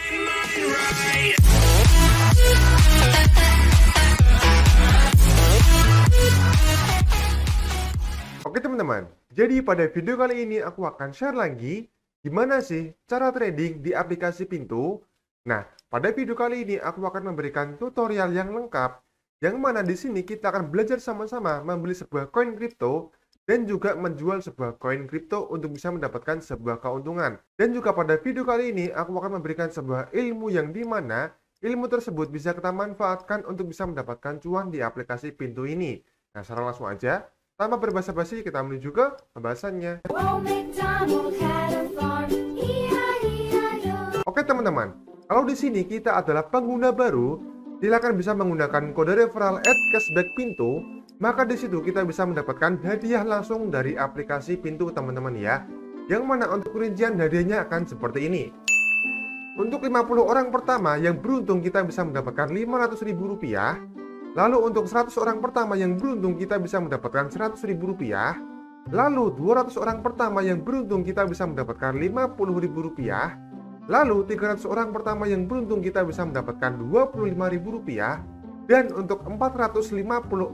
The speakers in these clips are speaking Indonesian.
Oke teman-teman, jadi pada video kali ini aku akan share lagi gimana sih cara trading di aplikasi Pintu. Nah, pada video kali ini aku akan memberikan tutorial yang lengkap, yang mana di sini kita akan belajar sama-sama membeli sebuah koin kripto dan juga menjual sebuah koin kripto untuk bisa mendapatkan sebuah keuntungan. Dan juga pada video kali ini aku akan memberikan sebuah ilmu yang dimana ilmu tersebut bisa kita manfaatkan untuk bisa mendapatkan cuan di aplikasi Pintu ini. Nah, sekarang langsung aja. Tanpa berbasa-basi kita menuju ke pembahasannya. Oke teman-teman, kalau di sini kita adalah pengguna baru, silakan bisa menggunakan kode referral @cashback_pintu, maka di situ kita bisa mendapatkan hadiah langsung dari aplikasi Pintu teman-teman ya. Yang mana untuk rincian hadiahnya akan seperti ini. Untuk 50 orang pertama yang beruntung kita bisa mendapatkan Rp500.000. Lalu untuk 100 orang pertama yang beruntung kita bisa mendapatkan Rp100.000. Lalu 200 orang pertama yang beruntung kita bisa mendapatkan Rp50.000. Lalu 300 orang pertama yang beruntung kita bisa mendapatkan Rp25.000. Dan untuk 450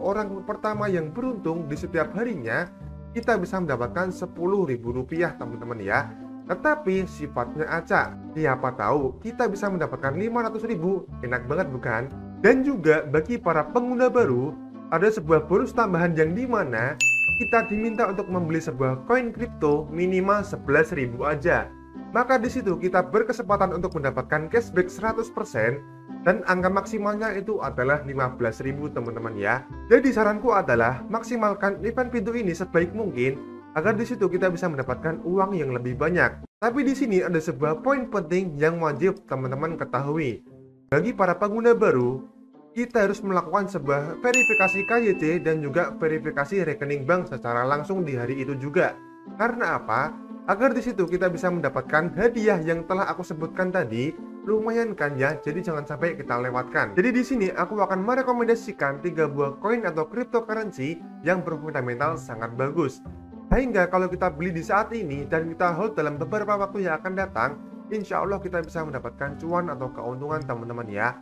orang pertama yang beruntung di setiap harinya kita bisa mendapatkan Rp10.000 teman-teman ya. Tetapi sifatnya acak. Siapa tahu kita bisa mendapatkan Rp500.000. Enak banget bukan? Dan juga bagi para pengguna baru, ada sebuah bonus tambahan yang dimana kita diminta untuk membeli sebuah koin kripto minimal 11.000 aja. Maka di situ kita berkesempatan untuk mendapatkan cashback 100% dan angka maksimalnya itu adalah 15.000 teman-teman ya. Jadi saranku adalah maksimalkan event Pintu ini sebaik mungkin agar di situ kita bisa mendapatkan uang yang lebih banyak. Tapi di sini ada sebuah poin penting yang wajib teman-teman ketahui. Bagi para pengguna baru, kita harus melakukan sebuah verifikasi KYC dan juga verifikasi rekening bank secara langsung di hari itu juga. Karena apa? Agar di situ kita bisa mendapatkan hadiah yang telah aku sebutkan tadi. Lumayan kan ya, jadi jangan sampai kita lewatkan. Jadi di sini aku akan merekomendasikan 3 buah koin atau cryptocurrency yang berfundamental sangat bagus. Sehingga kalau kita beli di saat ini dan kita hold dalam beberapa waktu yang akan datang, insya Allah kita bisa mendapatkan cuan atau keuntungan teman-teman ya.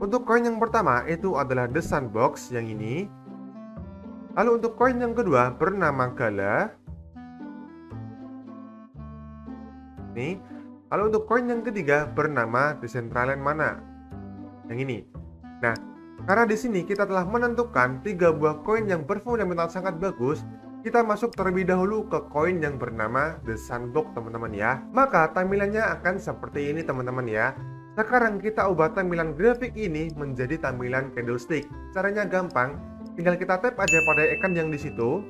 Untuk koin yang pertama itu adalah The Sandbox yang ini. Lalu untuk koin yang kedua bernama Gala. Ini. Lalu untuk koin yang ketiga bernama Decentraland Mana. Yang ini. Nah, karena di sini kita telah menentukan 3 buah koin yang berfundamental sangat bagus, kita masuk terlebih dahulu ke koin yang bernama The Sandbox teman-teman ya. Maka tampilannya akan seperti ini teman-teman ya. Sekarang kita ubah tampilan grafik ini menjadi tampilan candlestick. Caranya gampang, tinggal kita tap aja pada icon yang di situ.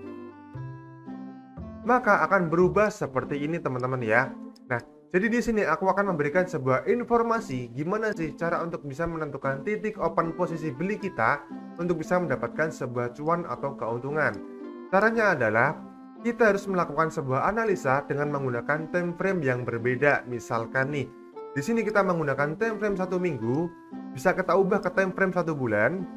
Maka akan berubah seperti ini teman-teman ya. Nah, jadi di sini aku akan memberikan sebuah informasi gimana sih cara untuk bisa menentukan titik open posisi beli kita untuk bisa mendapatkan sebuah cuan atau keuntungan. Caranya adalah kita harus melakukan sebuah analisa dengan menggunakan time frame yang berbeda. Misalkan nih, di sini kita menggunakan time frame 1 minggu, bisa kita ubah ke time frame 1 bulan.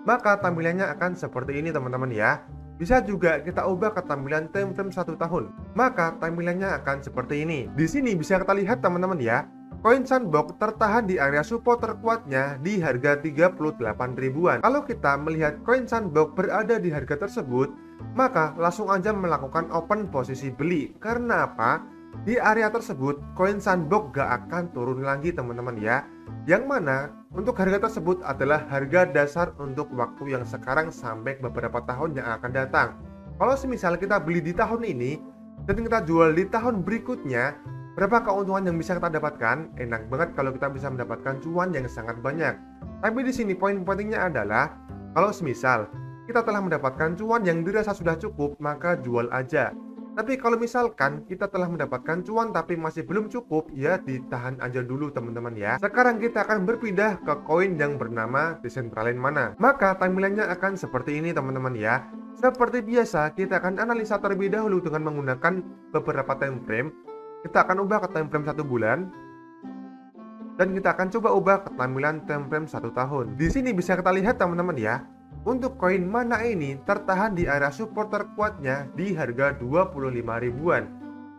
Maka tampilannya akan seperti ini teman-teman ya. Bisa juga kita ubah ke tampilan time frame 1 tahun. Maka tampilannya akan seperti ini. Di sini bisa kita lihat teman-teman ya. Koin Sandbox tertahan di area support terkuatnya di harga 38 ribuan. Kalau kita melihat koin Sandbox berada di harga tersebut, maka langsung aja melakukan open posisi beli. Karena apa? Di area tersebut, koin Sandbox gak akan turun lagi teman-teman ya. Yang mana untuk harga tersebut adalah harga dasar untuk waktu yang sekarang sampai beberapa tahun yang akan datang. Kalau semisal kita beli di tahun ini dan kita jual di tahun berikutnya, berapa keuntungan yang bisa kita dapatkan? Enak banget kalau kita bisa mendapatkan cuan yang sangat banyak. Tapi di sini poin pentingnya adalah kalau semisal kita telah mendapatkan cuan yang dirasa sudah cukup, maka jual aja. Tapi kalau misalkan kita telah mendapatkan cuan tapi masih belum cukup, ya ditahan aja dulu teman-teman ya. Sekarang kita akan berpindah ke koin yang bernama Decentraland Mana. Maka tampilannya akan seperti ini teman-teman ya. Seperti biasa, kita akan analisa terlebih dahulu dengan menggunakan beberapa time frame. Kita akan ubah ke time frame 1 bulan. Dan kita akan coba ubah ke tampilan time frame 1 tahun. Di sini bisa kita lihat teman-teman ya. Untuk koin Mana ini tertahan di area support terkuatnya di harga 25 ribuan.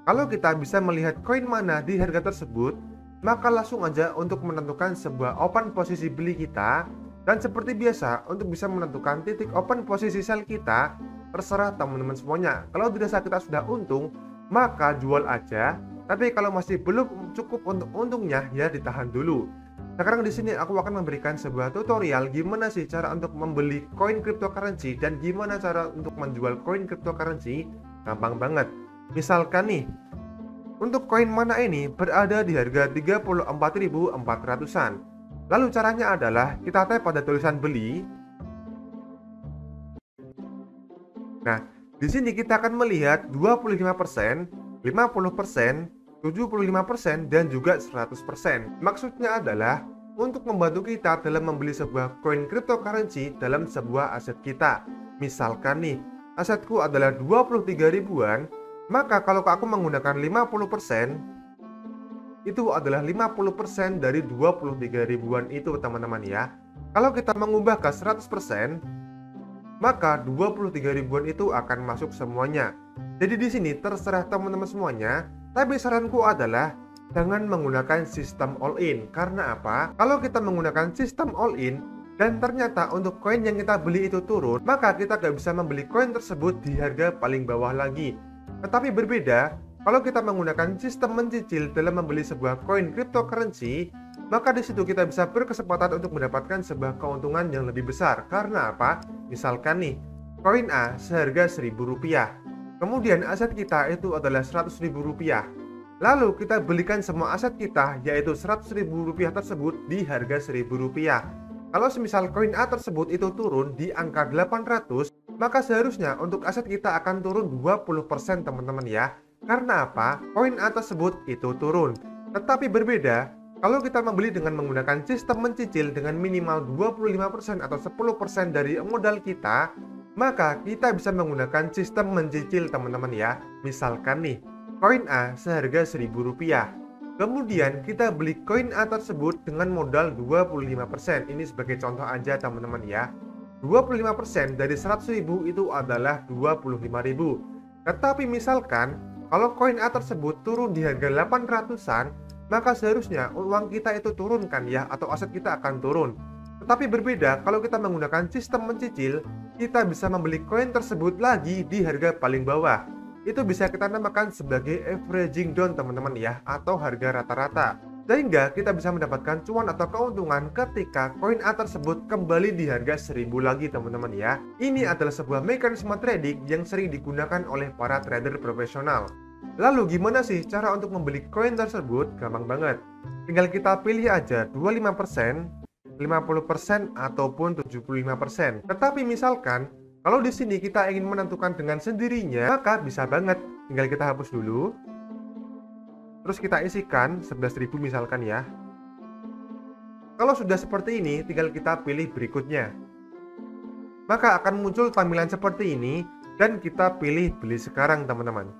Kalau kita bisa melihat koin Mana di harga tersebut, maka langsung aja untuk menentukan sebuah open posisi beli kita. Dan seperti biasa, untuk bisa menentukan titik open posisi sell kita, terserah teman-teman semuanya. Kalau dirasa kita sudah untung, maka jual aja. Tapi kalau masih belum cukup untuk untungnya, ya ditahan dulu. Sekarang di sini aku akan memberikan sebuah tutorial gimana sih cara untuk membeli koin cryptocurrency dan gimana cara untuk menjual koin cryptocurrency. Gampang banget. Misalkan nih, untuk koin mana ini berada di harga 34.400-an. Lalu caranya adalah kita tap pada tulisan beli. Nah, di sini kita akan melihat 25%, 50%, 75% dan juga 100%. Maksudnya adalah untuk membantu kita dalam membeli sebuah koin cryptocurrency dalam sebuah aset kita. Misalkan nih, asetku adalah 23 ribuan, maka kalau aku menggunakan 50%, itu adalah 50% dari 23 ribuan itu teman-teman ya. Kalau kita mengubah ke 100%, maka 23 ribuan itu akan masuk semuanya. Jadi di sini terserah teman-teman semuanya, tapi saranku adalah jangan menggunakan sistem all in. Karena apa? Kalau kita menggunakan sistem all in dan ternyata untuk koin yang kita beli itu turun, maka kita gak bisa membeli koin tersebut di harga paling bawah lagi. Tetapi berbeda kalau kita menggunakan sistem mencicil dalam membeli sebuah koin cryptocurrency, maka di situ kita bisa berkesempatan untuk mendapatkan sebuah keuntungan yang lebih besar. Karena apa? Misalkan nih, koin A seharga Rp1.000. Kemudian aset kita itu adalah Rp100.000. Lalu kita belikan semua aset kita, yaitu Rp100.000 tersebut di harga Rp1.000. Kalau semisal koin A tersebut itu turun di angka 800, maka seharusnya untuk aset kita akan turun 20% teman-teman ya. Karena apa? Koin A tersebut itu turun. Tetapi berbeda, kalau kita membeli dengan menggunakan sistem mencicil dengan minimal 25% atau 10% dari modal kita, maka kita bisa menggunakan sistem mencicil teman-teman ya. Misalkan nih, koin A seharga Rp1.000. Kemudian kita beli koin A tersebut dengan modal 25%. Ini sebagai contoh aja teman-teman ya. 25% dari 100.000 itu adalah 25.000. Tetapi misalkan kalau koin A tersebut turun di harga 800-an, maka seharusnya uang kita itu turun kan ya, atau aset kita akan turun. Tetapi berbeda, kalau kita menggunakan sistem mencicil, kita bisa membeli koin tersebut lagi di harga paling bawah. Itu bisa kita namakan sebagai averaging down teman-teman ya, atau harga rata-rata. Sehingga kita bisa mendapatkan cuan atau keuntungan ketika koin A tersebut kembali di harga 1.000 lagi teman-teman ya. Ini adalah sebuah mekanisme trading yang sering digunakan oleh para trader profesional. Lalu gimana sih cara untuk membeli koin tersebut? Gampang banget. Tinggal kita pilih aja 25%, 50% ataupun 75%. Tetapi misalkan kalau di sini kita ingin menentukan dengan sendirinya, maka bisa banget. Tinggal kita hapus dulu. Terus kita isikan 11.000 misalkan ya. Kalau sudah seperti ini, tinggal kita pilih berikutnya. Maka akan muncul tampilan seperti ini dan kita pilih beli sekarang teman-teman.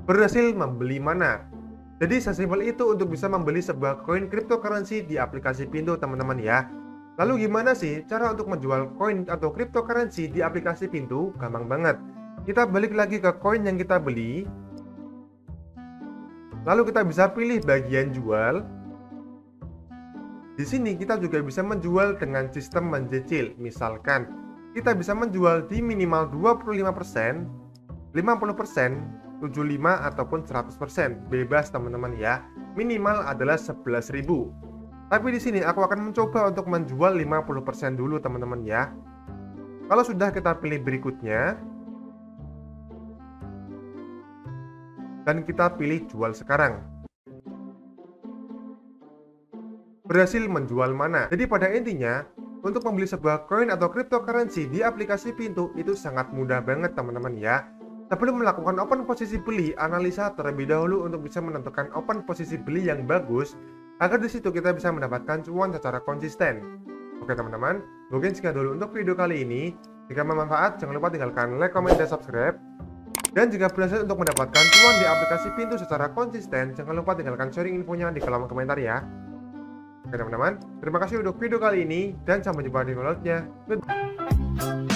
Berhasil membeli mana? Jadi sesimpel itu untuk bisa membeli sebuah koin cryptocurrency di aplikasi Pintu teman-teman ya. Lalu gimana sih cara untuk menjual koin atau cryptocurrency di aplikasi Pintu? Gampang banget. Kita balik lagi ke koin yang kita beli. Lalu kita bisa pilih bagian jual. Di sini kita juga bisa menjual dengan sistem mencicil. Misalkan kita bisa menjual di minimal 25%, 50%, 75 ataupun 100%. Bebas teman-teman ya. Minimal adalah 11.000. Tapi di sini aku akan mencoba untuk menjual 50% dulu teman-teman ya. Kalau sudah kita pilih berikutnya. Dan kita pilih jual sekarang. Berhasil menjual mana? Jadi pada intinya, untuk membeli sebuah koin atau cryptocurrency di aplikasi Pintu itu sangat mudah banget teman-teman ya. Sebelum melakukan open posisi beli, analisa terlebih dahulu untuk bisa menentukan open posisi beli yang bagus, agar di situ kita bisa mendapatkan cuan secara konsisten. Oke teman-teman, mungkin sekian dulu untuk video kali ini. Jika bermanfaat, jangan lupa tinggalkan like, comment, dan subscribe. Dan jika berhasil untuk mendapatkan cuan di aplikasi Pintu secara konsisten, jangan lupa tinggalkan sharing infonya di kolom komentar ya. Oke teman-teman, terima kasih untuk video kali ini dan sampai jumpa di video selanjutnya. Goodbye.